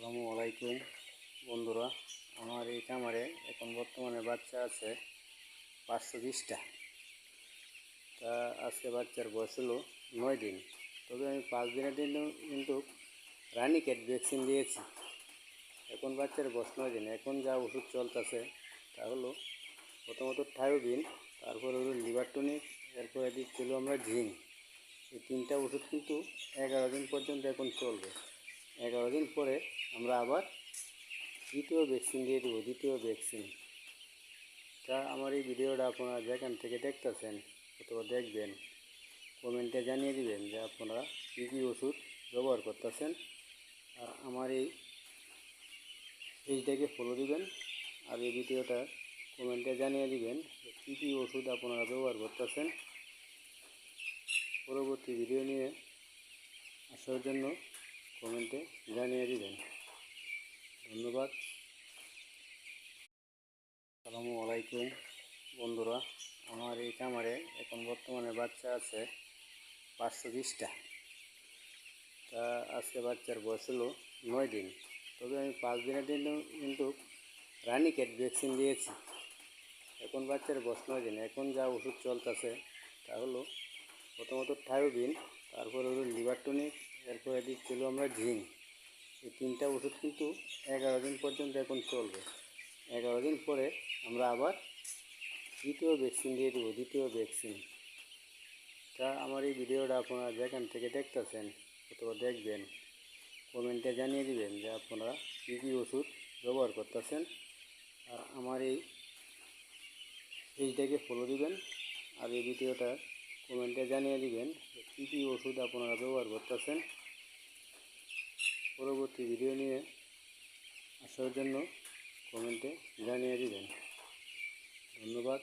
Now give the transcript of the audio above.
আসসালামু আলাইকুম বন্ধুরা। আমার এই খামারে এখন বর্তমানে বাচ্চা আছে 520টা। তা আজকে বাচ্চার বয়স হলো 9 দিন। তবে আমি 5 দিনের জন্য কিন্তু রানীক্ষেত ভ্যাকসিন দিয়েছি। এখন বাচ্চার বয়স 9 দিন। এখন যা ওষুধ চলতেছে তা হলো প্রথমত থায়োবিন, তারপরে হলো লিভার টনিক, এরপরে দিচ্ছিল আমরা জিঙ্ক। এই 3টা ওষুধ কিন্তু 11 দিন পর্যন্ত এখন চলবে। 11 দিন পরে আমরা আবার দ্বিতীয় ভ্যাকসিন দিয়ে দেবো, দ্বিতীয় ভ্যাকসিন। তা আমার এই ভিডিওটা আপনারা যেখান থেকে দেখতেছেন অথবা দেখবেন, কমেন্টে জানিয়ে দিবেন যে আপনারা কী কী ওষুধ ব্যবহার করতেছেন। আর আমার এই পেজটাকে ফলো দিবেন। আর এই ভিডিওটা কমেন্টে জানিয়ে দিবেন কী কী ওষুধ আপনারা ব্যবহার করতেছেন। পরবর্তী ভিডিও নিয়ে আসার জন্য কমেন্টে জানিয়ে দিবেন। ধন্যবাদ। আসসালামু আলাইকুম বন্ধুরা। আমার এই খামারে এখন বর্তমানে বাচ্চা আছে 520টা। তা আজকে বাচ্চার বয়স হলো 9 দিন। তবে আমি 5 দিনের জন্য কিন্তু রানীক্ষেত ভ্যাকসিন দিয়েছি। এখন বাচ্চার বয়স 9 দিন। এখন যা ওষুধ চলতেছে তা হলো প্রথমত থায়োবিন, তারপরে হলো লিভার টনিক, এরপরে দিচ্ছিল আমরা জিঙ্ক। এই 3টা ওষুধ কিন্তু 11 দিন পর্যন্ত এখন চলবে। 11 দিন পরে আমরা আবার দ্বিতীয় ভ্যাকসিন দিয়ে দেবো, দ্বিতীয় ভ্যাকসিন। তা আমার এই ভিডিওটা আপনারা যেখান থেকে দেখতেছেন অথবা দেখবেন, কমেন্টে জানিয়ে দিবেন যে আপনারা কী কী ওষুধ ব্যবহার করতেছেন। আর আমার এই পেজটাকে ফলো দিবেন। আর এই ভিডিওটা কমেন্টে জানিয়ে দিবেন কী কী ওষুধ আপনারা ব্যবহার করতেছেন। পরবর্তী ভিডিও নিয়ে আসার জন্য কমেন্টে জানিয়ে দিবেন। ধন্যবাদ।